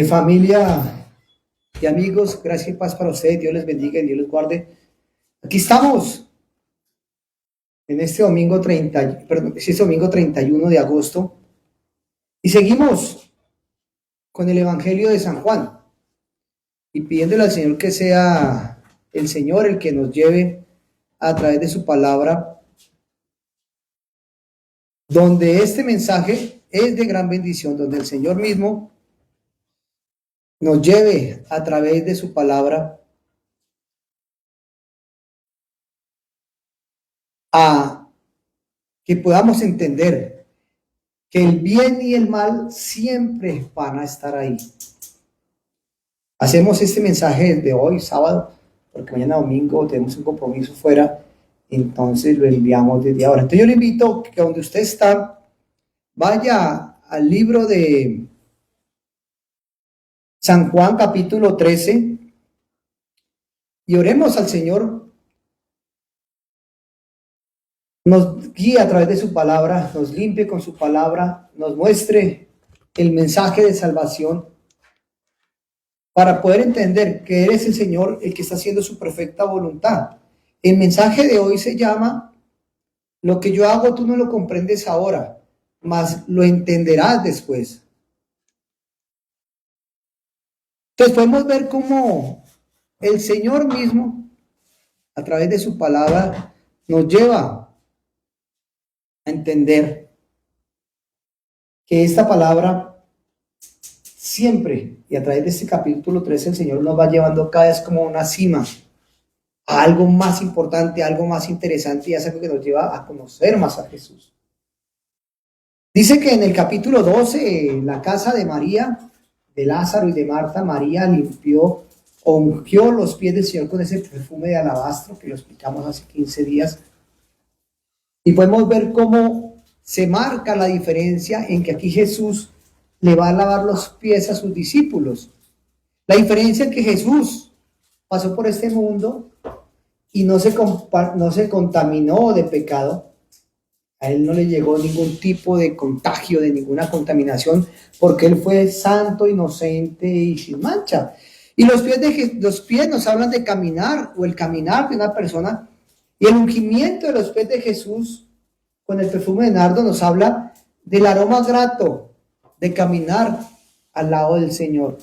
Familia y amigos, gracias y paz para ustedes. Dios les bendiga y Dios les guarde. Aquí estamos en este domingo 31 de agosto y seguimos con el Evangelio de San Juan y pidiéndole al Señor que sea el Señor el que nos lleve a través de su palabra, donde este mensaje es de gran bendición, donde el Señor mismo nos lleve a través de su palabra a que podamos entender que el bien y el mal siempre van a estar ahí. Hacemos este mensaje desde hoy, sábado, porque mañana domingo tenemos un compromiso fuera, entonces lo enviamos desde ahora. Entonces yo le invito que donde usted está, vaya al libro de San Juan capítulo 13 y oremos al Señor. Nos guíe a través de su palabra, nos limpie con su palabra, nos muestre el mensaje de salvación para poder entender que eres el Señor el que está haciendo su perfecta voluntad. El mensaje de hoy se llama: lo que yo hago tú no lo comprendes ahora, mas lo entenderás después. Entonces podemos ver cómo el Señor mismo, a través de su palabra, nos lleva a entender que esta palabra siempre, y a través de este capítulo 13, el Señor nos va llevando cada vez como una cima, a algo más importante, a algo más interesante, y es algo que nos lleva a conocer más a Jesús. Dice que en el capítulo 12, en la casa de María, de Lázaro y de Marta, María limpió o ungió los pies del Señor con ese perfume de alabastro, que lo explicamos hace 15 días. Y podemos ver cómo se marca la diferencia en que aquí Jesús le va a lavar los pies a sus discípulos. La diferencia es que Jesús pasó por este mundo y no se contaminó de pecado. A él no le llegó ningún tipo de contagio, de ninguna contaminación, porque él fue santo, inocente y sin mancha. Y los pies nos hablan de caminar, o el caminar de una persona, y el ungimiento de los pies de Jesús con el perfume de nardo nos habla del aroma grato de caminar al lado del Señor.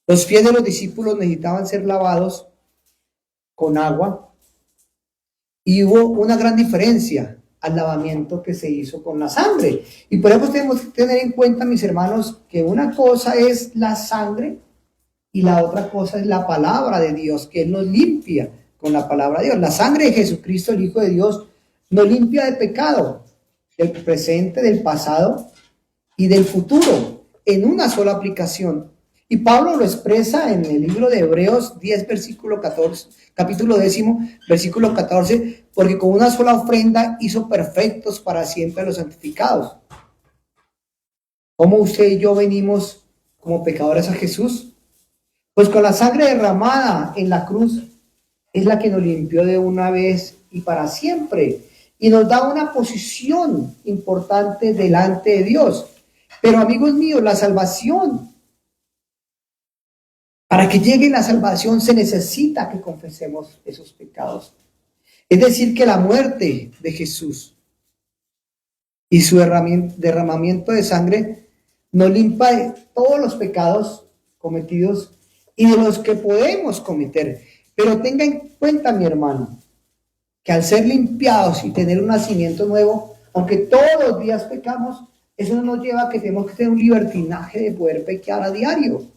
Los pies de los discípulos necesitaban ser lavados con agua, y hubo una gran diferencia al lavamiento que se hizo con la sangre. Y por eso tenemos que tener en cuenta, mis hermanos, que una cosa es la sangre y la otra cosa es la palabra de Dios, que Él nos limpia con la palabra de Dios. La sangre de Jesucristo, el Hijo de Dios, nos limpia de pecado, del presente, del pasado y del futuro, en una sola aplicación. Y Pablo lo expresa en el libro de Hebreos 10, versículo 14, capítulo 10, versículo 14, porque con una sola ofrenda hizo perfectos para siempre a los santificados. ¿Cómo usted y yo venimos como pecadores a Jesús? Pues con la sangre derramada en la cruz es la que nos limpió de una vez y para siempre, y nos da una posición importante delante de Dios. Pero amigos míos, la salvación, para que llegue la salvación se necesita que confesemos esos pecados. Es decir, que la muerte de Jesús y su derramamiento de sangre nos limpia de todos los pecados cometidos y de los que podemos cometer. Pero tenga en cuenta, mi hermano, que al ser limpiados y tener un nacimiento nuevo, aunque todos los días pecamos, eso no nos lleva a que tenemos que tener un libertinaje de poder pecar a diario.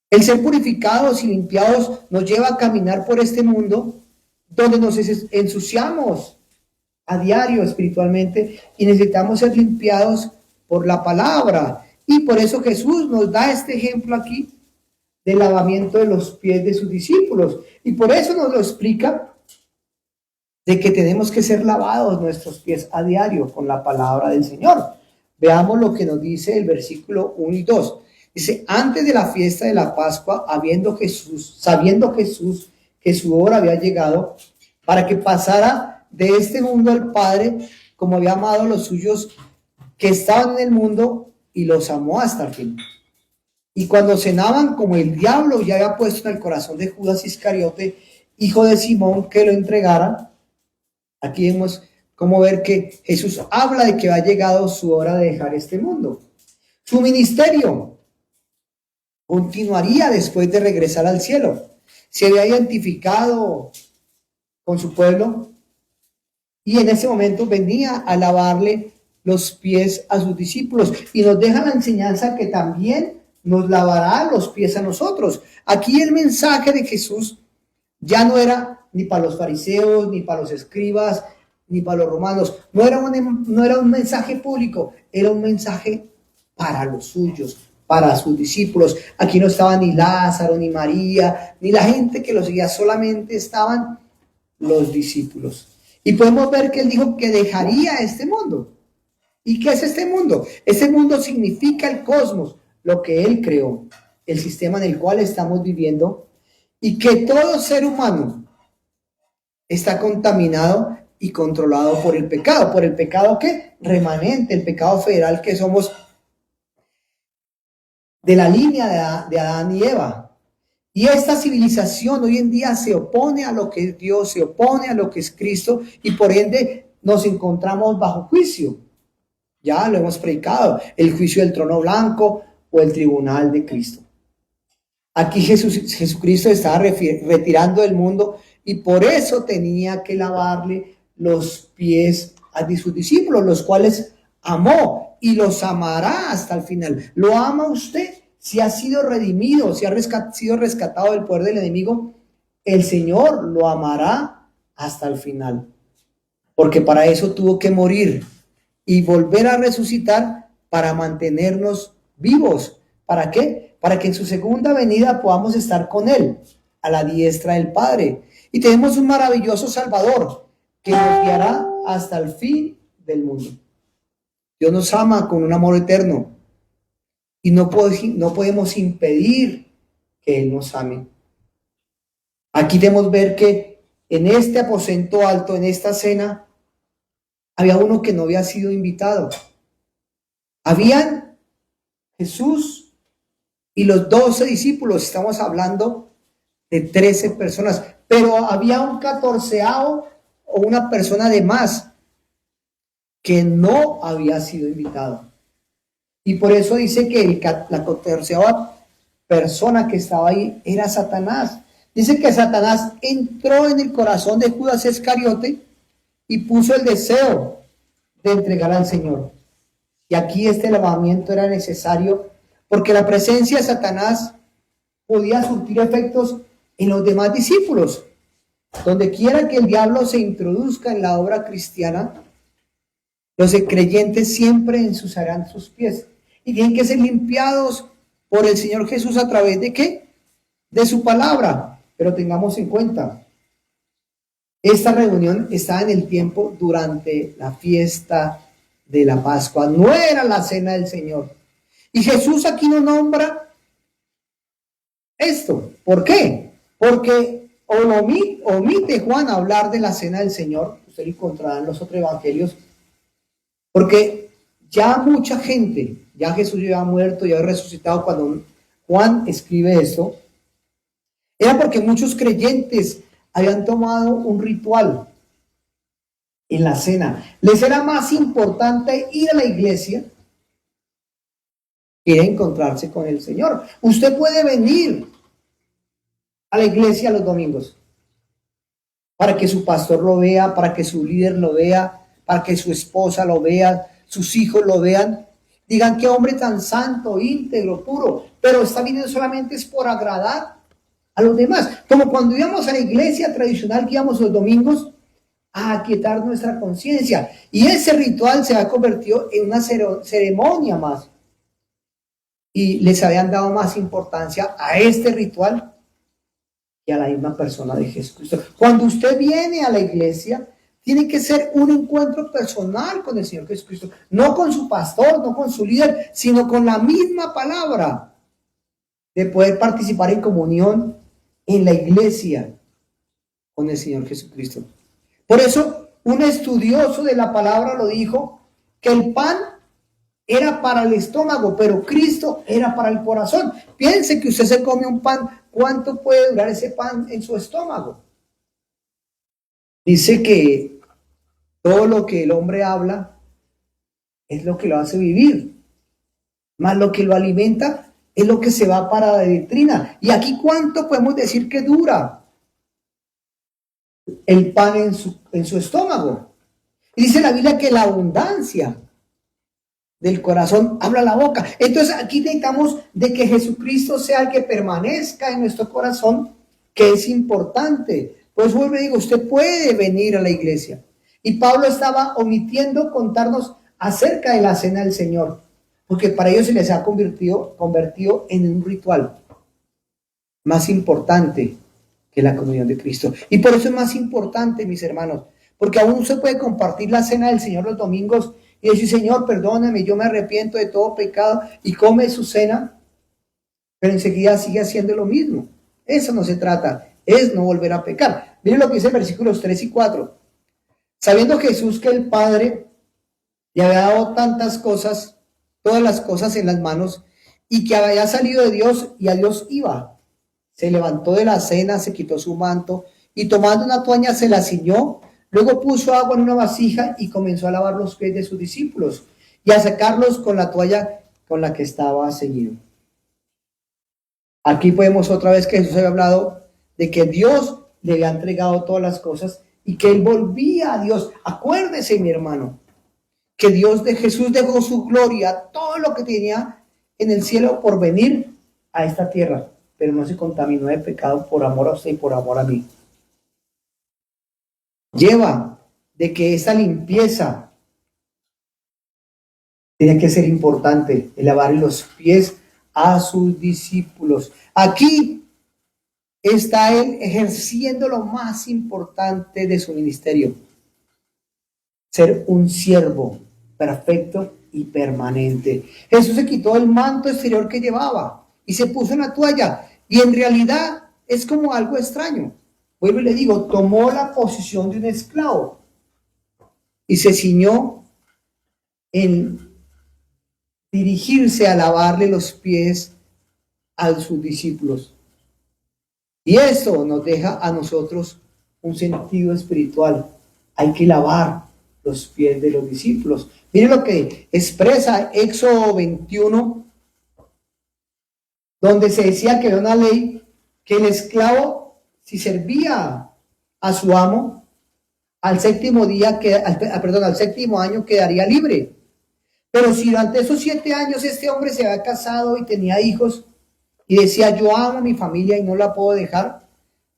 El ser purificados y limpiados nos lleva a caminar por este mundo donde nos ensuciamos a diario espiritualmente y necesitamos ser limpiados por la palabra. Y por eso Jesús nos da este ejemplo aquí del lavamiento de los pies de sus discípulos. Y por eso nos lo explica de que tenemos que ser lavados nuestros pies a diario con la palabra del Señor. Veamos lo que nos dice el versículo 1 y 2. Dice: antes de la fiesta de la Pascua, sabiendo Jesús que su hora había llegado para que pasara de este mundo al Padre, como había amado a los suyos que estaban en el mundo y los amó hasta el fin. Y cuando cenaban, como el diablo ya había puesto en el corazón de Judas Iscariote, hijo de Simón, que lo entregara, aquí vemos cómo ver que Jesús habla de que ha llegado su hora de dejar este mundo. Su ministerio continuaría después de regresar al cielo. Se había identificado con su pueblo y en ese momento venía a lavarle los pies a sus discípulos y nos deja la enseñanza que también nos lavará los pies a nosotros. Aquí el mensaje de Jesús ya no era ni para los fariseos, ni para los escribas, ni para los romanos. No era un mensaje público, era un mensaje para los suyos, para sus discípulos. Aquí no estaba ni Lázaro, ni María, ni la gente que lo seguía, solamente estaban los discípulos. Y podemos ver que él dijo que dejaría este mundo. ¿Y qué es este mundo? Este mundo significa el cosmos, lo que él creó, el sistema en el cual estamos viviendo, y que todo ser humano está contaminado y controlado por el pecado. ¿Por el pecado qué? Remanente, el pecado federal que somos de la línea de Adán y Eva. Y esta civilización hoy en día se opone a lo que es Dios, se opone a lo que es Cristo, y por ende nos encontramos bajo juicio. Ya lo hemos predicado, el juicio del trono blanco o el tribunal de Cristo. Aquí Jesucristo estaba retirando del mundo y por eso tenía que lavarle los pies a sus discípulos, los cuales amó y los amará hasta el final. ¿Lo ama usted? Si ha sido redimido, si ha sido rescatado del poder del enemigo, el Señor lo amará hasta el final. Porque para eso tuvo que morir y volver a resucitar para mantenernos vivos. ¿Para qué? Para que en su segunda venida podamos estar con Él, a la diestra del Padre. Y tenemos un maravilloso Salvador que nos guiará hasta el fin del mundo. Dios nos ama con un amor eterno y no podemos impedir que Él nos ame. Aquí debemos ver que en este aposento alto, en esta cena, había uno que no había sido invitado. Habían Jesús y los 12 discípulos, estamos hablando de 13 personas, pero había un 14º o una persona de más que no había sido invitado. Y por eso dice que la 14ª persona que estaba ahí era Satanás. Dice que Satanás entró en el corazón de Judas Iscariote y puso el deseo de entregar al Señor. Y aquí este lavamiento era necesario porque la presencia de Satanás podía surtir efectos en los demás discípulos. Donde quiera que el diablo se introduzca en la obra cristiana, los creyentes siempre ensuciarán sus pies y tienen que ser limpiados por el Señor Jesús a través de ¿qué? De su palabra. Pero tengamos en cuenta, esta reunión estaba en el tiempo durante la fiesta de la Pascua, no era la cena del Señor. Y Jesús aquí no nombra esto. ¿Por qué? Porque omite Juan hablar de la cena del Señor. Usted lo encontrará en los otros evangelios. Porque ya mucha gente, ya Jesús ya había muerto, ya había resucitado cuando Juan escribe esto. Era porque muchos creyentes habían tomado un ritual en la cena. Les era más importante ir a la iglesia que encontrarse con el Señor. Usted puede venir a la iglesia los domingos para que su pastor lo vea, para que su líder lo vea, para que su esposa lo vea, sus hijos lo vean. Digan qué hombre tan santo, íntegro, puro, pero está viniendo solamente es por agradar a los demás. Como cuando íbamos a la iglesia tradicional que íbamos los domingos a aquietar nuestra conciencia. Y ese ritual se ha convertido en una ceremonia más. Y les habían dado más importancia a este ritual que a la misma persona de Jesucristo. Cuando usted viene a la iglesia, tiene que ser un encuentro personal con el Señor Jesucristo. No con su pastor, no con su líder, sino con la misma palabra. De poder participar en comunión en la iglesia con el Señor Jesucristo. Por eso, un estudioso de la palabra lo dijo, que el pan era para el estómago, pero Cristo era para el corazón. Piense que usted se come un pan, ¿cuánto puede durar ese pan en su estómago? Dice que todo lo que el hombre habla es lo que lo hace vivir, más lo que lo alimenta es lo que se va para la vitrina. Y aquí, ¿cuánto podemos decir que dura el pan en su estómago? Y dice la Biblia que la abundancia del corazón habla la boca. Entonces aquí necesitamos de que Jesucristo sea el que permanezca en nuestro corazón, que es importante. Pues vuelvo y digo, usted puede venir a la iglesia. Y Pablo estaba omitiendo contarnos acerca de la cena del Señor, porque para ellos se les ha convertido en un ritual más importante que la comunión de Cristo. Y por eso es más importante, mis hermanos, porque aún se puede compartir la cena del Señor los domingos y decir, Señor, perdóname, yo me arrepiento de todo pecado, y come su cena, pero enseguida sigue haciendo lo mismo. Eso no se trata, es no volver a pecar. Miren lo que dice versículos 3 y 4. Sabiendo Jesús que el Padre le había dado tantas cosas, todas las cosas en las manos, y que había salido de Dios y a Dios iba, se levantó de la cena, se quitó su manto, y tomando una toalla se la ciñó. Luego puso agua en una vasija y comenzó a lavar los pies de sus discípulos y a secarlos con la toalla con la que estaba ceñido. Aquí podemos otra vez que Jesús había hablado de que Dios le había entregado todas las cosas y que él volvía a Dios. Acuérdese, mi hermano, que Jesús dejó su gloria, todo lo que tenía en el cielo por venir a esta tierra, pero no se contaminó de pecado por amor a usted y por amor a mí. Lleva de que esa limpieza tiene que ser importante, el lavar los pies a sus discípulos. Aquí está él ejerciendo lo más importante de su ministerio, ser un siervo perfecto y permanente. Jesús se quitó el manto exterior que llevaba y se puso una toalla, y en realidad es como algo extraño. Vuelvo y le digo, tomó la posición de un esclavo y se ciñó en dirigirse a lavarle los pies a sus discípulos. Y eso nos deja a nosotros un sentido espiritual. Hay que lavar los pies de los discípulos. Miren lo que expresa Éxodo 21, donde se decía que era una ley que el esclavo, si servía a su amo, al séptimo año quedaría libre. Pero si durante esos 7 años este hombre se había casado y tenía hijos y decía, yo amo a mi familia y no la puedo dejar,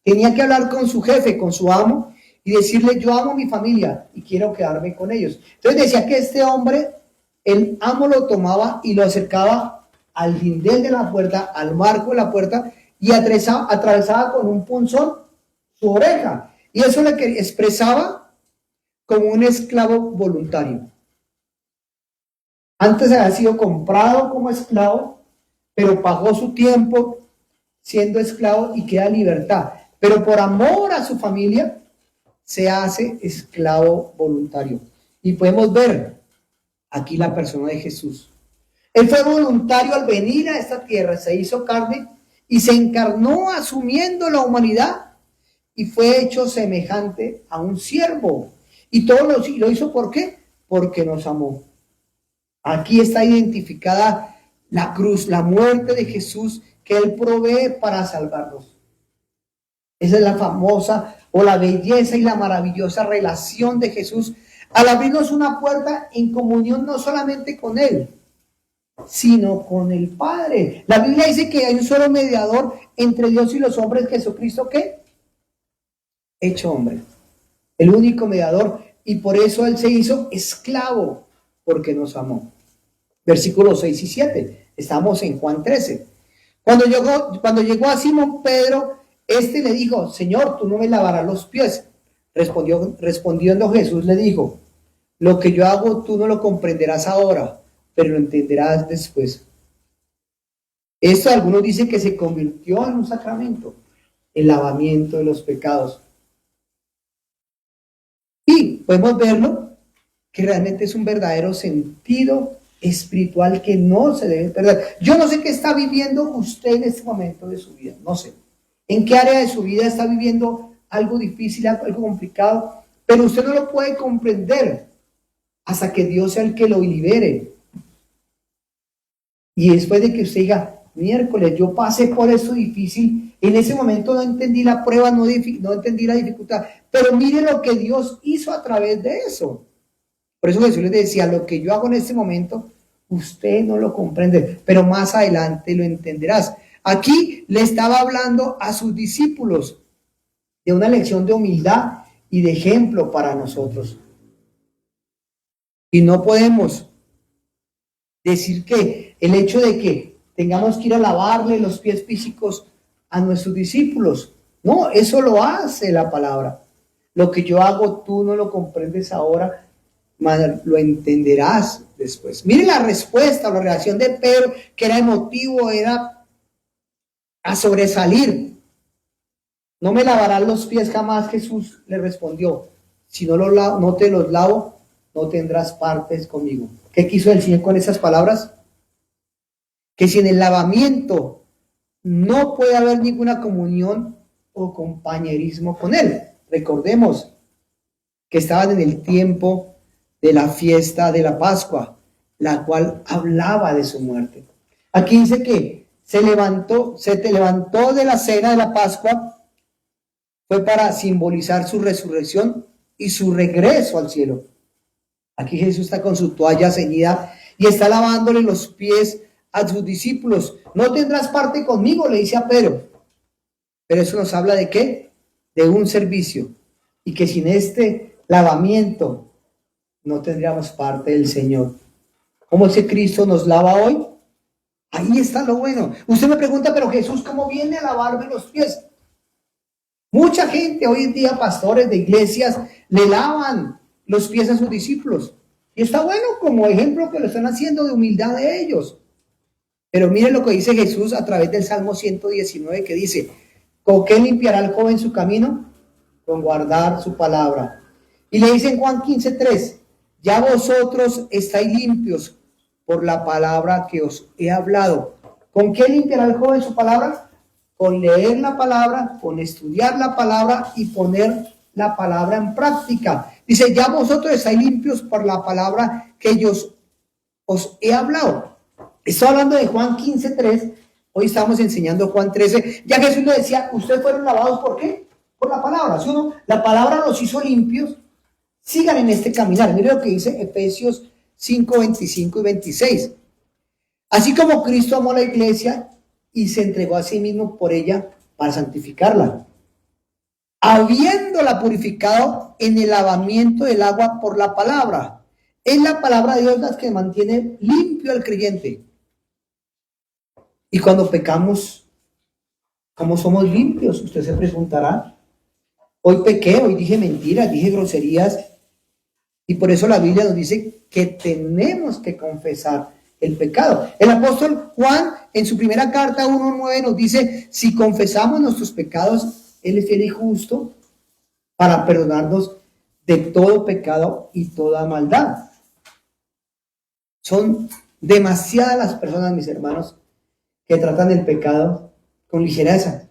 tenía que hablar con su jefe, con su amo, y decirle, yo amo a mi familia y quiero quedarme con ellos. Entonces decía que este hombre, el amo lo tomaba y lo acercaba al lindel de la puerta, al marco de la puerta, y atravesaba con un punzón su oreja. Y eso le expresaba como un esclavo voluntario. Antes había sido comprado como esclavo, pero pagó su tiempo siendo esclavo y queda en libertad. Pero por amor a su familia, se hace esclavo voluntario. Y podemos ver aquí la persona de Jesús. Él fue voluntario al venir a esta tierra, se hizo carne y se encarnó asumiendo la humanidad y fue hecho semejante a un siervo. Y todo lo hizo ¿por qué? Porque nos amó. Aquí está identificada la cruz, la muerte de Jesús que Él provee para salvarnos. Esa es la famosa o la belleza y la maravillosa relación de Jesús al abrirnos una puerta en comunión no solamente con Él, sino con el Padre. La Biblia dice que hay un solo mediador entre Dios y los hombres, Jesucristo, ¿qué? Hecho hombre. El único mediador, y por eso Él se hizo esclavo, porque nos amó. Versículos 6 y 7. Estamos en Juan 13. Cuando llegó a Simón Pedro, este le dijo, Señor, tú no me lavarás los pies. Respondiendo Jesús le dijo, lo que yo hago tú no lo comprenderás ahora, pero lo entenderás después. Esto algunos dicen que se convirtió en un sacramento, el lavamiento de los pecados. Y podemos verlo que realmente es un verdadero sentido espiritual que no se debe perder. Yo no sé qué está viviendo usted en este momento de su vida, no sé. ¿En qué área de su vida está viviendo algo difícil, algo complicado? Pero usted no lo puede comprender hasta que Dios sea el que lo libere. Y después de que usted diga, miércoles, yo pasé por eso difícil, en ese momento no entendí la prueba, no entendí la dificultad, pero mire lo que Dios hizo a través de eso. Por eso Jesús les decía, lo que yo hago en este momento, usted no lo comprende, pero más adelante lo entenderás. Aquí le estaba hablando a sus discípulos de una lección de humildad y de ejemplo para nosotros. Y no podemos decir que el hecho de que tengamos que ir a lavarle los pies físicos a nuestros discípulos, no, eso lo hace la palabra. Lo que yo hago tú no lo comprendes ahora, lo entenderás después. Mire la respuesta o la reacción de Pedro, que era emotivo, era a sobresalir. No me lavarás los pies jamás, Jesús le respondió. Si no, no te los lavo, no tendrás partes conmigo. ¿Qué quiso el Señor con esas palabras? Que si en el lavamiento no puede haber ninguna comunión o compañerismo con Él. Recordemos que estaban en el tiempo de la fiesta de la Pascua, la cual hablaba de su muerte. Aquí dice que se te levantó de la cena de la Pascua, fue para simbolizar su resurrección y su regreso al cielo. Aquí Jesús está con su toalla ceñida y está lavándole los pies a sus discípulos. No tendrás parte conmigo, le dice a Pedro. Pero eso nos habla de qué? De un servicio. Y que sin este lavamiento no tendríamos parte del Señor. ¿Cómo ese Cristo nos lava hoy? Ahí está lo bueno. Usted me pregunta, pero Jesús, ¿cómo viene a lavarme los pies? Mucha gente hoy en día, pastores de iglesias, le lavan los pies a sus discípulos. Y está bueno como ejemplo que lo están haciendo de humildad de ellos. Pero mire lo que dice Jesús a través del Salmo 119, que dice, ¿con qué limpiará el joven su camino? Con guardar su palabra. Y le dice en Juan 15:3, ya vosotros estáis limpios por la palabra que os he hablado. ¿Con qué limpiará el joven su palabra? Con leer la palabra, con estudiar la palabra y poner la palabra en práctica. Dice, ya vosotros estáis limpios por la palabra que yo os he hablado. Estoy hablando de Juan 15:3. Hoy estamos enseñando Juan 13. Ya Jesús le decía, ustedes fueron lavados, ¿por qué? Por la palabra. ¿Sí o no? La palabra los hizo limpios. Sigan en este caminar. Mire lo que dice Efesios 5:25 y 26. Así como Cristo amó a la iglesia y se entregó a sí mismo por ella para santificarla, habiéndola purificado en el lavamiento del agua por la palabra. Es la palabra de Dios la que mantiene limpio al creyente. Y cuando pecamos, ¿cómo somos limpios? Usted se preguntará. Hoy pequé, hoy dije mentiras, dije groserías. Y por eso la Biblia nos dice que tenemos que confesar el pecado. El apóstol Juan, en su primera carta 1:9, nos dice, si confesamos nuestros pecados, Él es fiel y justo para perdonarnos de todo pecado y toda maldad. Son demasiadas las personas, mis hermanos, que tratan el pecado con ligereza.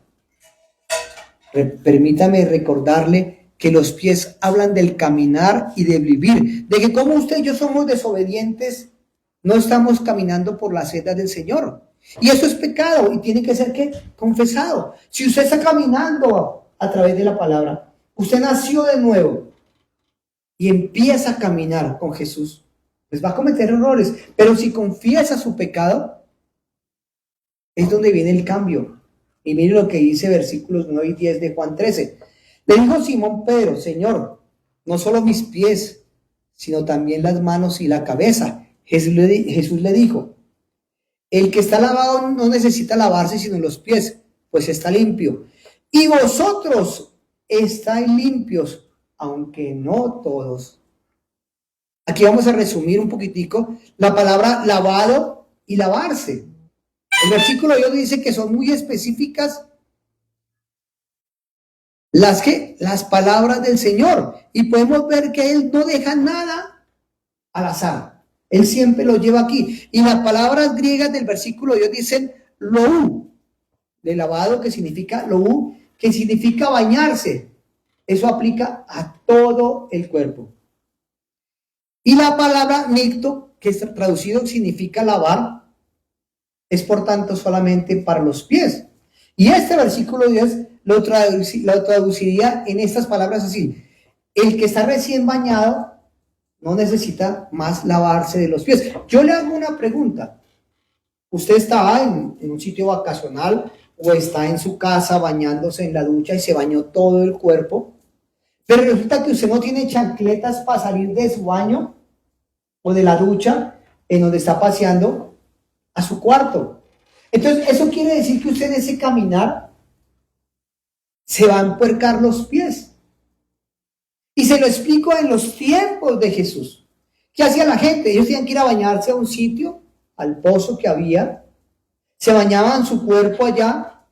Permítame recordarle que los pies hablan del caminar y de vivir, de que como usted y yo somos desobedientes, no estamos caminando por las sendas del Señor. Y eso es pecado y tiene que ser ¿qué? Confesado. Si usted está caminando a través de la palabra, usted nació de nuevo y empieza a caminar con Jesús, pues va a cometer errores, pero si confiesa su pecado, es donde viene el cambio. Y mire lo que dice versículos 9 y 10 de Juan 13. Le dijo Simón Pedro, Señor, no solo mis pies, sino también las manos y la cabeza. Jesús le dijo, el que está lavado no necesita lavarse sino los pies, pues está limpio. Y vosotros estáis limpios, aunque no todos. Aquí vamos a resumir un poquitico la palabra lavado y lavarse. El versículo 2 dice que son muy específicas las palabras del Señor. Y podemos ver que Él no deja nada al azar. Él siempre lo lleva aquí. Y las palabras griegas del versículo Dios dicen lou, de lavado, que significa lou, que significa bañarse. Eso aplica a todo el cuerpo. Y la palabra nicto, que es traducido significa lavar, es por tanto solamente para los pies. Y este versículo Dios lo traduciría en estas palabras así: el que está recién bañado no necesita más lavarse de los pies. Yo le hago una pregunta. Usted está en un sitio vacacional o está en su casa bañándose en la ducha y se bañó todo el cuerpo, pero resulta que usted no tiene chancletas para salir de su baño o de la ducha en donde está paseando a su cuarto. Entonces, eso quiere decir que usted en ese caminar se va a empuercar los pies. Y se lo explico en los tiempos de Jesús. ¿Qué hacía la gente? Ellos tenían que ir a bañarse a un sitio, al pozo que había, se bañaban su cuerpo allá,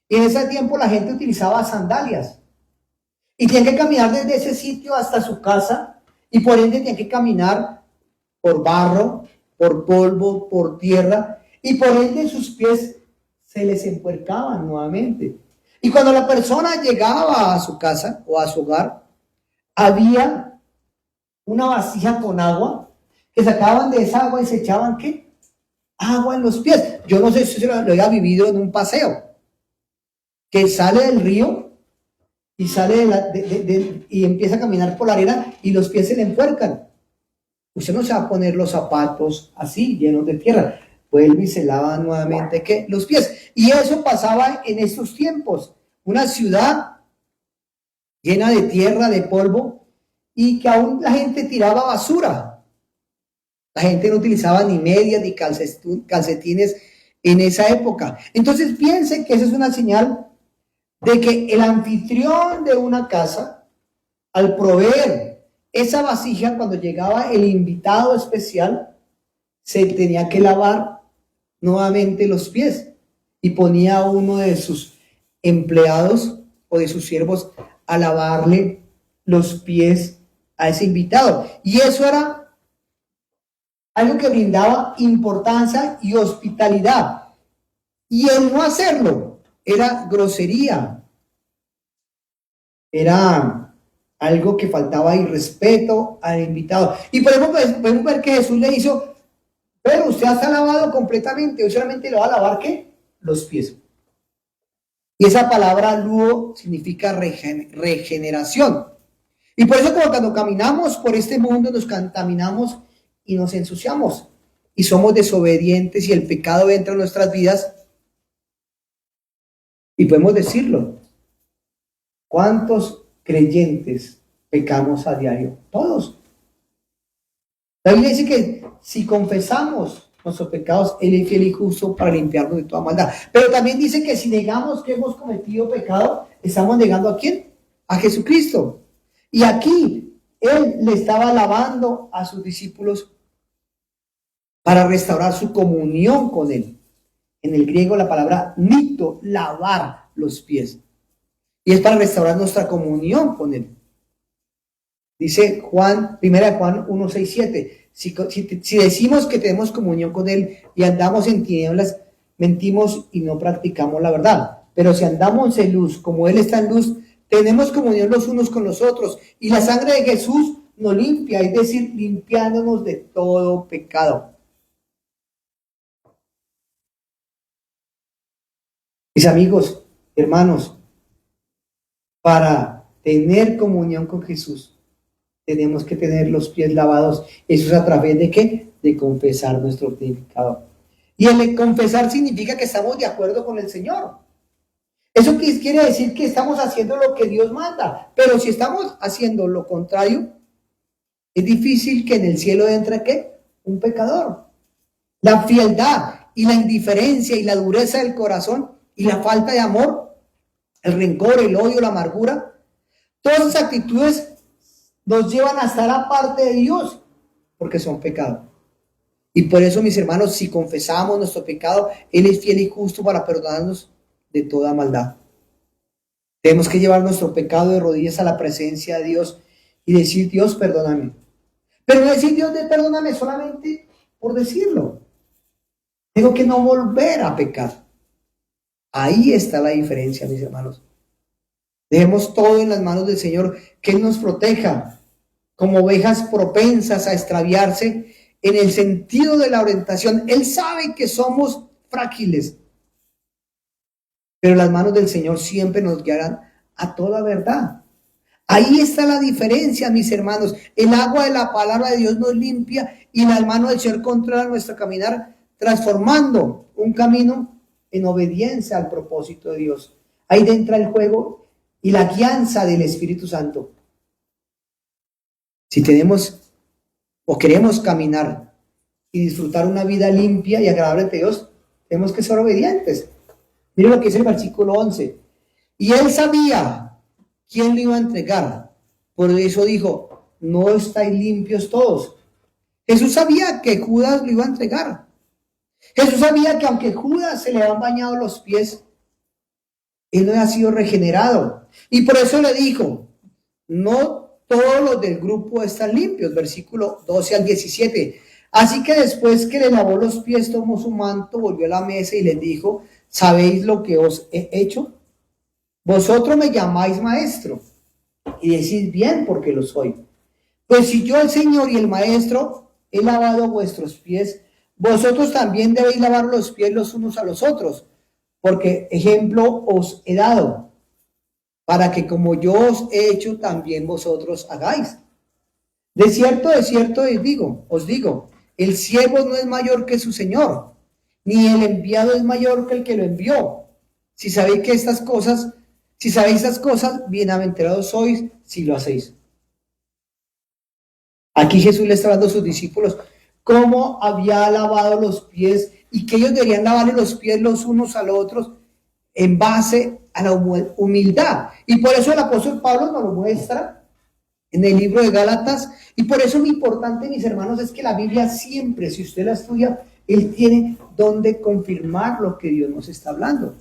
y en ese tiempo la gente utilizaba sandalias. Y tenían que caminar desde ese sitio hasta su casa, y por ende tenían que caminar por barro, por polvo, por tierra, y por ende sus pies se les empuercaban nuevamente. Y cuando la persona llegaba a su casa o a su hogar, había una vasija con agua, que sacaban de esa agua y se echaban, ¿qué? Agua en los pies. Yo no sé si se lo había vivido en un paseo, que sale del río y sale y empieza a caminar por la arena y los pies se le empuercan. Usted no se va a poner los zapatos así, llenos de tierra. Vuelve y se lava nuevamente, ¿qué? Los pies. Y eso pasaba en estos tiempos. Una ciudad llena de tierra, de polvo, y que aún la gente tiraba basura. La gente no utilizaba ni medias ni calcetines en esa época. Entonces piensen que esa es una señal de que el anfitrión de una casa, al proveer esa vasija, cuando llegaba el invitado especial, se tenía que lavar nuevamente los pies y ponía a uno de sus empleados o de sus siervos a lavarle los pies a ese invitado. Y eso era algo que brindaba importancia y hospitalidad. Y el no hacerlo era grosería, era algo que faltaba irrespeto al invitado. Y podemos ver que Jesús le hizo: pero usted está lavado completamente, hoy solamente le va a lavar, ¿qué? Los pies. Y esa palabra luo significa regeneración. Y por eso cuando caminamos por este mundo nos contaminamos y nos ensuciamos. Y somos desobedientes y el pecado entra en nuestras vidas. Y podemos decirlo. ¿Cuántos creyentes pecamos a diario? Todos. La Biblia dice que si confesamos nuestros pecados, Él es fiel y justo para limpiarnos de toda maldad. Pero también dice que si negamos que hemos cometido pecado, estamos negando ¿a quién? A Jesucristo. Y aquí Él le estaba lavando a sus discípulos para restaurar su comunión con Él. En el griego la palabra nito, lavar los pies. Y es para restaurar nuestra comunión con Él. Dice Juan, 1 Juan 1, 6, 7. Si decimos que tenemos comunión con Él y andamos en tinieblas, mentimos y no practicamos la verdad. Pero si andamos en luz, como Él está en luz, tenemos comunión los unos con los otros. Y la sangre de Jesús nos limpia, es decir, limpiándonos de todo pecado. Mis amigos, hermanos, para tener comunión con Jesús, tenemos que tener los pies lavados. ¿Eso es a través de qué? De confesar nuestro pecado. Y el confesar significa que estamos de acuerdo con el Señor. Eso quiere decir que estamos haciendo lo que Dios manda. Pero si estamos haciendo lo contrario, es difícil que en el cielo entre ¿qué? Un pecador. La frialdad y la indiferencia y la dureza del corazón y la falta de amor, el rencor, el odio, la amargura, todas esas actitudes nos llevan a estar aparte de Dios, porque son pecados. Y por eso, mis hermanos, si confesamos nuestro pecado, Él es fiel y justo para perdonarnos de toda maldad. Tenemos que llevar nuestro pecado de rodillas a la presencia de Dios y decir: Dios, perdóname. Pero no decir Dios de perdóname solamente por decirlo. Tengo que no volver a pecar. Ahí está la diferencia, mis hermanos. Dejemos todo en las manos del Señor, que Él nos proteja como ovejas propensas a extraviarse en el sentido de la orientación. Él sabe que somos frágiles, pero las manos del Señor siempre nos guiarán a toda verdad. Ahí está la diferencia, mis hermanos. El agua de la palabra de Dios nos limpia y las manos del Señor controlan nuestro caminar, transformando un camino en obediencia al propósito de Dios. Ahí entra el juego y la guianza del Espíritu Santo. Si tenemos o queremos caminar y disfrutar una vida limpia y agradable ante Dios, tenemos que ser obedientes. Miren lo que dice el versículo 11. Y él sabía quién lo iba a entregar. Por eso dijo, no estáis limpios todos. Jesús sabía que Judas lo iba a entregar. Jesús sabía que aunque Judas se le han bañado los pies, él no había sido regenerado. Y por eso le dijo, no todos los del grupo están limpios. Versículo 12 al 17. Así que después que le lavó los pies, tomó su manto, volvió a la mesa y les dijo, ¿sabéis lo que os he hecho? Vosotros me llamáis maestro y decís bien porque lo soy. Pues si yo, el Señor y el Maestro, he lavado vuestros pies, vosotros también debéis lavar los pies los unos a los otros, porque ejemplo os he dado, para que como yo os he hecho, también vosotros hagáis. De cierto os digo, el siervo no es mayor que su Señor, ni el enviado es mayor que el que lo envió. Si sabéis estas cosas, bienaventurados sois si lo hacéis. Aquí Jesús le está hablando a sus discípulos cómo había lavado los pies y que ellos deberían lavarle los pies los unos a los otros en base a la humildad. Y por eso el apóstol Pablo nos lo muestra en el libro de Gálatas. Y por eso lo importante, mis hermanos, es que la Biblia siempre, si usted la estudia, él tiene donde confirmar lo que Dios nos está hablando.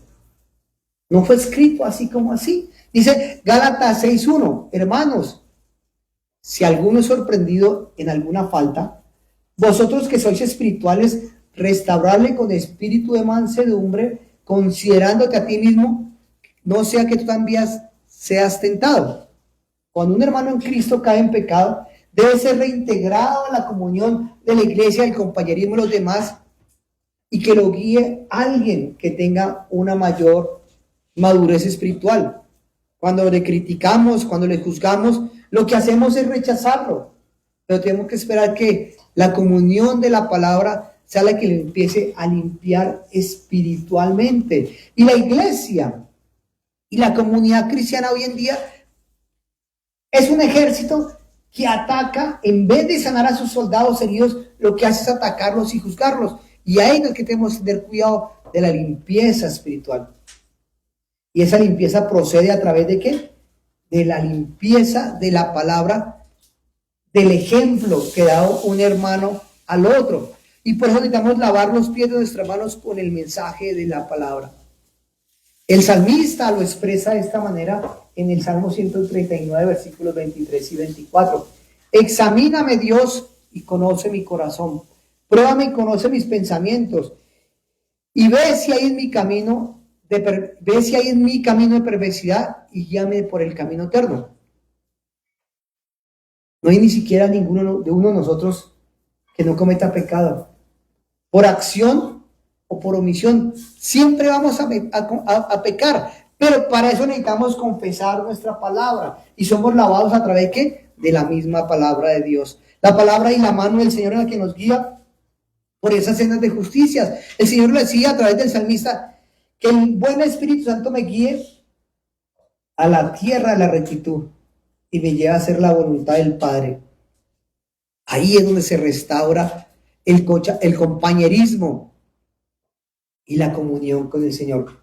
No fue escrito así como así. Dice Gálatas 6:1, hermanos, si alguno es sorprendido en alguna falta, vosotros que sois espirituales, restaurarle con espíritu de mansedumbre, considerándote a ti mismo, no sea que tú también seas tentado. Cuando un hermano en Cristo cae en pecado, debe ser reintegrado a la comunión de la iglesia, el compañerismo de los demás, y que lo guíe alguien que tenga una mayor madurez espiritual. Cuando le criticamos, cuando le juzgamos, lo que hacemos es rechazarlo, pero tenemos que esperar que la comunión de la palabra sea la que le empiece a limpiar espiritualmente. Y la iglesia y la comunidad cristiana hoy en día es un ejército que ataca, en vez de sanar a sus soldados heridos, lo que hace es atacarlos y juzgarlos. Y ahí es que tenemos que tener cuidado de la limpieza espiritual. Y esa limpieza procede a través de ¿qué? De la limpieza de la palabra, del ejemplo que da un hermano al otro. Y por eso necesitamos lavar los pies de nuestras manos con el mensaje de la palabra. El salmista lo expresa de esta manera en el Salmo 139, versículos 23 y 24. Examíname, Dios, y conoce mi corazón. Pruébame y conoce mis pensamientos. Y ve si hay en mi camino de perversidad y guíame por el camino eterno. No hay ni siquiera ninguno de uno de nosotros que no cometa pecado. Por acción o por omisión, siempre vamos a pecar. Pero para eso necesitamos confesar nuestra palabra. Y somos lavados a través de la misma palabra de Dios. La palabra y la mano del Señor es la que nos guía por esas sendas de justicia. El Señor lo decía a través del salmista, que el buen Espíritu Santo me guíe a la tierra de la rectitud y me lleve a hacer la voluntad del Padre. Ahí es donde se restaura el compañerismo y la comunión con el Señor.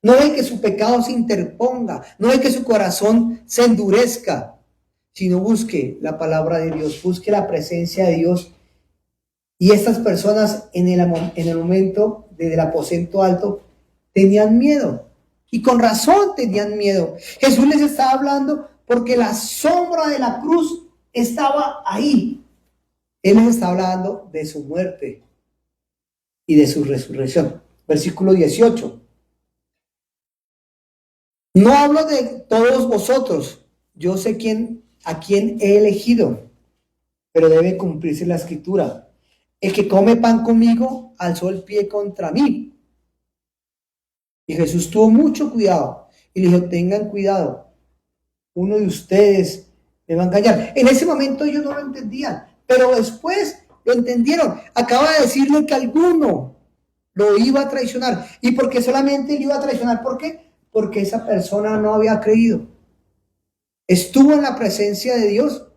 No es que su pecado se interponga, no es que su corazón se endurezca, sino busque la palabra de Dios, busque la presencia de Dios. Y estas personas en el momento del aposento alto tenían miedo, y con razón tenían miedo. Jesús les estaba hablando porque la sombra de la cruz estaba ahí. Él les está hablando de su muerte y de su resurrección. Versículo 18. No hablo de todos vosotros, yo sé a quién he elegido, pero debe cumplirse la escritura. El que come pan conmigo alzó el pie contra mí. Y Jesús tuvo mucho cuidado y le dijo, tengan cuidado, uno de ustedes me va a engañar. En ese momento ellos no lo entendían, pero después lo entendieron. Acaba de decirle que alguno lo iba a traicionar. ¿Y por qué solamente lo iba a traicionar? ¿Por qué? Porque esa persona no había creído. Estuvo en la presencia de Dios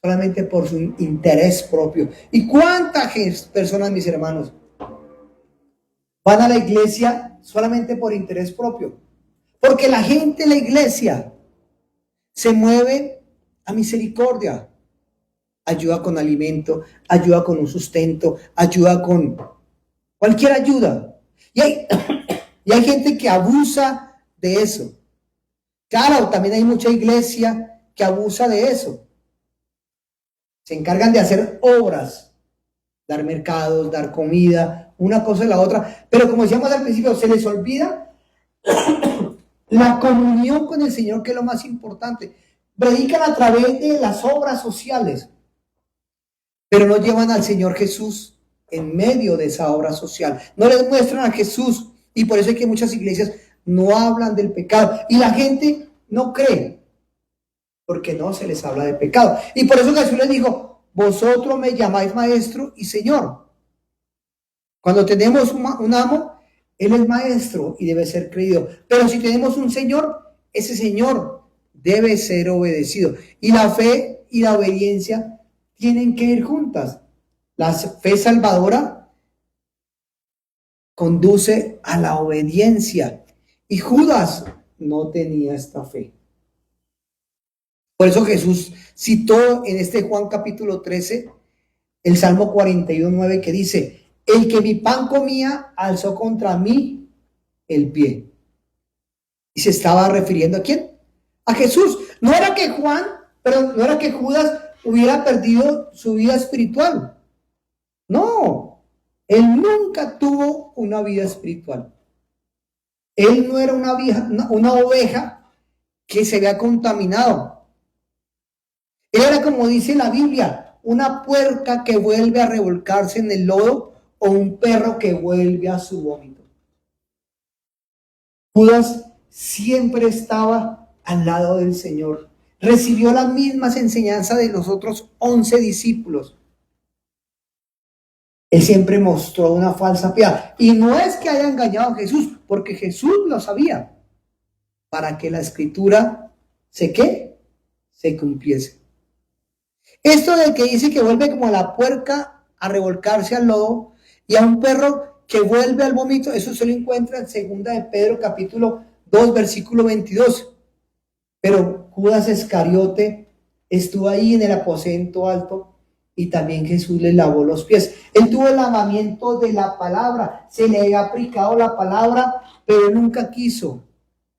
solamente por su interés propio. ¿Y cuántas personas, mis hermanos, van a la iglesia solamente por interés propio? Porque la gente en la iglesia se mueve a misericordia. Ayuda con alimento, ayuda con un sustento, ayuda con cualquier ayuda. Y hay gente que abusa de eso. Claro, también hay mucha iglesia que abusa de eso. Se encargan de hacer obras, dar mercados, dar comida, una cosa y la otra. Pero como decíamos al principio, se les olvida la comunión con el Señor, que es lo más importante. Predican a través de las obras sociales, pero no llevan al Señor Jesús en medio de esa obra social. No les muestran a Jesús, y por eso es que muchas iglesias no hablan del pecado. Y la gente no cree, porque no se les habla de pecado. Y por eso Jesús les dijo, vosotros me llamáis maestro y Señor. Cuando tenemos un amo, Él es maestro y debe ser creído. Pero si tenemos un Señor, ese Señor debe ser obedecido. Y la fe y la obediencia tienen que ir juntas. La fe salvadora conduce a la obediencia. Y Judas no tenía esta fe. Por eso Jesús citó en este Juan capítulo 13 el Salmo 41:9 que dice, el que mi pan comía alzó contra mí el pie. Y se estaba refiriendo ¿a quién? A Jesús. No era que no era que Judas hubiera perdido su vida espiritual. No, él nunca tuvo una vida espiritual. Él no era una oveja que se había contaminado. Él era, como dice la Biblia, una puerca que vuelve a revolcarse en el lodo o un perro que vuelve a su vómito. Judas siempre estaba al lado del Señor. Recibió las mismas enseñanzas de los otros 11 discípulos. Él siempre mostró una falsa piedad. Y no es que haya engañado a Jesús, porque Jesús lo sabía, para que la escritura se cumpliese. Esto de que dice que vuelve como la puerca a revolcarse al lodo y a un perro que vuelve al vómito, eso se lo encuentra en 2 de Pedro capítulo 2 versículo 22. Pero Judas Iscariote estuvo ahí en el aposento alto y también Jesús le lavó los pies. Él tuvo el lavamiento de la palabra, se le había aplicado la palabra, pero nunca quiso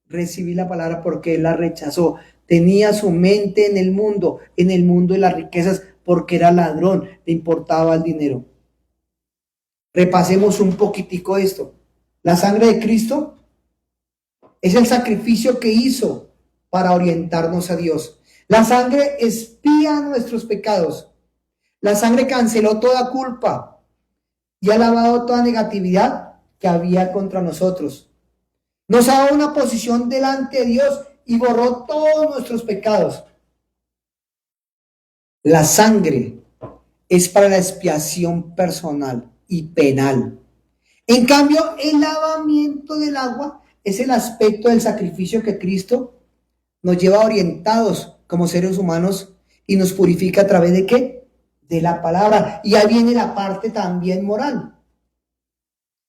recibir la palabra porque él la rechazó. Tenía su mente en el mundo de las riquezas, porque era ladrón, le importaba el dinero. Repasemos un poquitico esto. La sangre de Cristo es el sacrificio que hizo para orientarnos a Dios. La sangre expía nuestros pecados. La sangre canceló toda culpa y ha lavado toda negatividad que había contra nosotros. Nos ha dado una posición delante de Dios y borró todos nuestros pecados. La sangre es para la expiación personal y penal. En cambio, el lavamiento del agua es el aspecto del sacrificio que Cristo nos lleva orientados como seres humanos y nos purifica a través de ¿qué? De la palabra. Y ahí viene la parte también moral.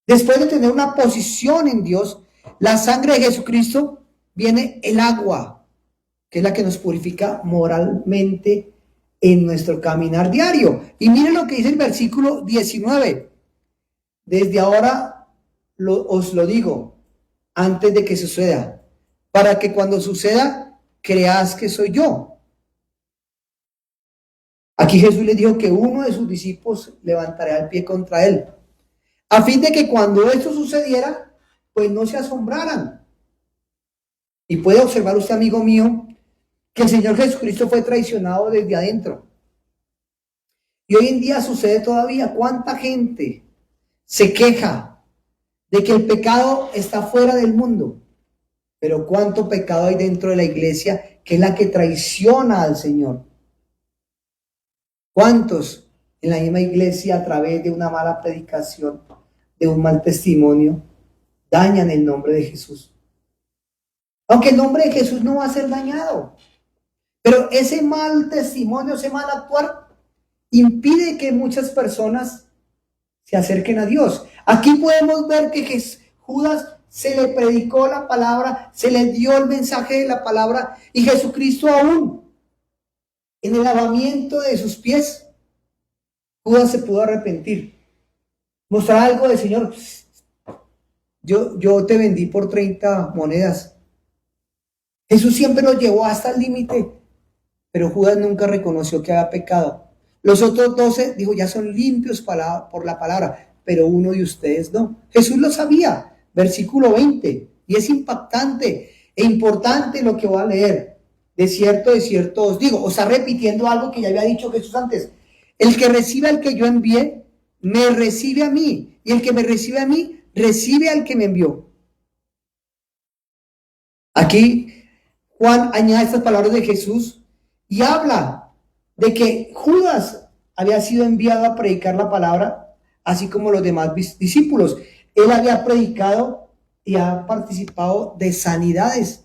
Después de tener una posición en Dios, la sangre de Jesucristo, viene el agua, que es la que nos purifica moralmente en nuestro caminar diario. Y miren lo que dice el versículo 19. Desde ahora os lo digo, antes de que suceda, para que cuando suceda, creas que soy yo. Aquí Jesús les dijo que uno de sus discípulos levantaría el pie contra él, a fin de que cuando esto sucediera, pues no se asombraran. Y puede observar usted, amigo mío, que el Señor Jesucristo fue traicionado desde adentro. Y hoy en día sucede todavía. ¿Cuánta gente se queja de que el pecado está fuera del mundo? Pero cuánto pecado hay dentro de la iglesia, que es la que traiciona al Señor. ¿Cuántos en la misma iglesia, a través de una mala predicación, de un mal testimonio, dañan el nombre de Jesús? Aunque el nombre de Jesús no va a ser dañado, pero ese mal testimonio, ese mal actuar, impide que muchas personas se acerquen a Dios. Aquí podemos ver que Judas se le predicó la palabra, se le dio el mensaje de la palabra, y Jesucristo aún, en el lavamiento de sus pies, Judas se pudo arrepentir, mostrar algo de: Señor, yo te vendí por 30 monedas. Jesús siempre lo llevó hasta el límite, pero Judas nunca reconoció que había pecado. Los otros 12, dijo, ya son limpios por la palabra, pero uno de ustedes no. Jesús lo sabía. Versículo 20, y es impactante e importante lo que voy a leer. De cierto os digo, o está repitiendo algo que ya había dicho Jesús antes: el que recibe al que yo envié, me recibe a mí, y el que me recibe a mí, recibe al que me envió. Aquí Juan añade estas palabras de Jesús y habla de que Judas había sido enviado a predicar la palabra, así como los demás discípulos. Él había predicado y ha participado de sanidades.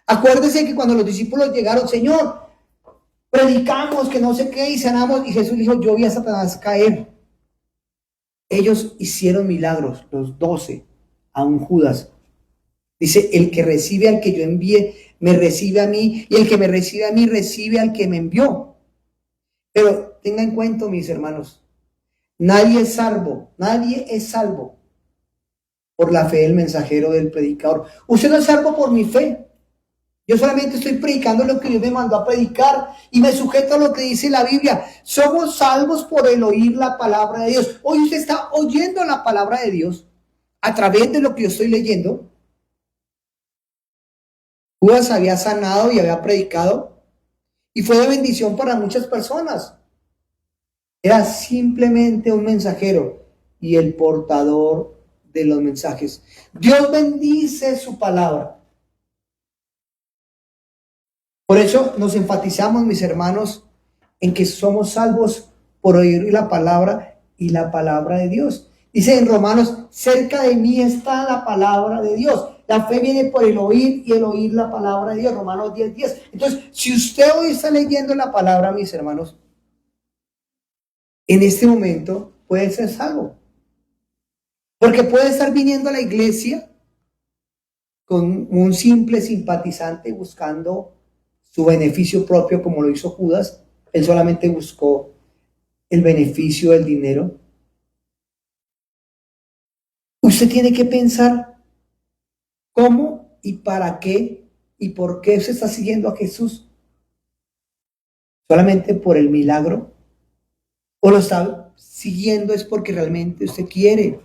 Acuérdese que cuando los discípulos llegaron: Señor, predicamos que no sé qué y sanamos, y Jesús dijo: yo vi a Satanás caer. Ellos hicieron milagros, los 12, aún Judas. Dice: el que recibe al que yo envié, me recibe a mí, y el que me recibe a mí, recibe al que me envió. Pero tenga en cuenta, mis hermanos, nadie es salvo por la fe del mensajero, del predicador. Usted no es salvo por mi fe. Yo solamente estoy predicando lo que Dios me mandó a predicar y me sujeto a lo que dice la Biblia. Somos salvos por el oír la palabra de Dios. Hoy usted está oyendo la palabra de Dios a través de lo que yo estoy leyendo. Judas había sanado y había predicado y fue de bendición para muchas personas. Era simplemente un mensajero y el portador de los mensajes. Dios bendice su palabra. Por eso nos enfatizamos, mis hermanos, en que somos salvos por oír la palabra y la palabra de Dios. Dice en Romanos: cerca de mí está la palabra de Dios. La fe viene por el oír y el oír la palabra de Dios. Romanos 10:10. Entonces, si usted hoy está leyendo la palabra, mis hermanos, en este momento puede ser salvo. Porque puede estar viniendo a la iglesia con un simple simpatizante buscando su beneficio propio, como lo hizo Judas. Él solamente buscó el beneficio del dinero. Usted tiene que pensar cómo y para qué y por qué se está siguiendo a Jesús. ¿Solamente por el milagro? ¿O lo está siguiendo es porque realmente usted quiere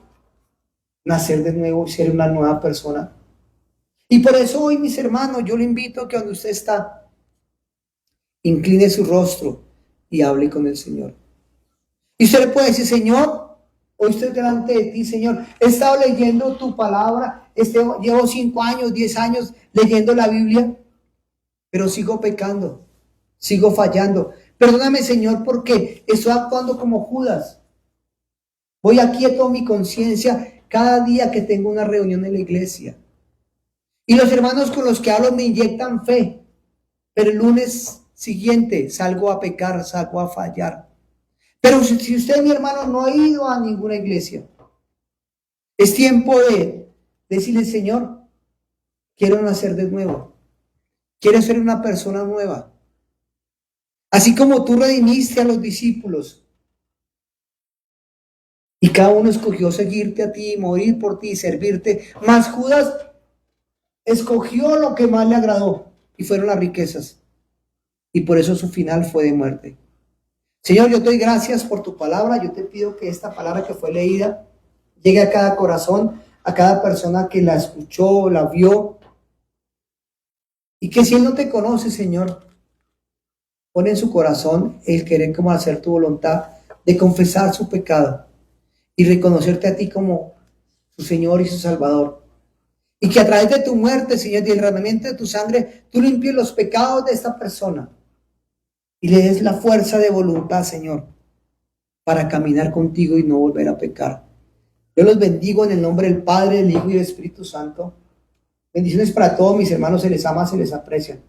nacer de nuevo y ser una nueva persona? Y por eso hoy, mis hermanos, yo le invito a que donde usted está, incline su rostro y hable con el Señor. Y usted le puede decir: Señor, hoy estoy delante de ti, Señor. He estado leyendo tu palabra. Llevo 5 años, 10 años leyendo la Biblia, pero sigo pecando, sigo fallando. Perdóname, Señor, porque estoy actuando como Judas. Voy aquieto mi conciencia cada día que tengo una reunión en la iglesia. Y los hermanos con los que hablo me inyectan fe, pero el lunes siguiente salgo a pecar, salgo a fallar. Pero si usted, mi hermano, no ha ido a ninguna iglesia, es tiempo de decirle: Señor, quiero nacer de nuevo. Quiero ser una persona nueva. Así como tú redimiste a los discípulos y cada uno escogió seguirte a ti, morir por ti, servirte, más Judas escogió lo que más le agradó y fueron las riquezas. Y por eso su final fue de muerte. Señor, yo te doy gracias por tu palabra. Yo te pido que esta palabra que fue leída llegue a cada corazón, a cada persona que la escuchó, la vio, y que si él no te conoce, Señor, pone en su corazón el querer como hacer tu voluntad, de confesar su pecado y reconocerte a ti como su Señor y su Salvador. Y que a través de tu muerte, Señor, y el derramamiento de tu sangre, tú limpies los pecados de esta persona y le des la fuerza de voluntad, Señor, para caminar contigo y no volver a pecar. Yo los bendigo en el nombre del Padre, del Hijo y del Espíritu Santo. Bendiciones para todos mis hermanos, se les ama, se les aprecia.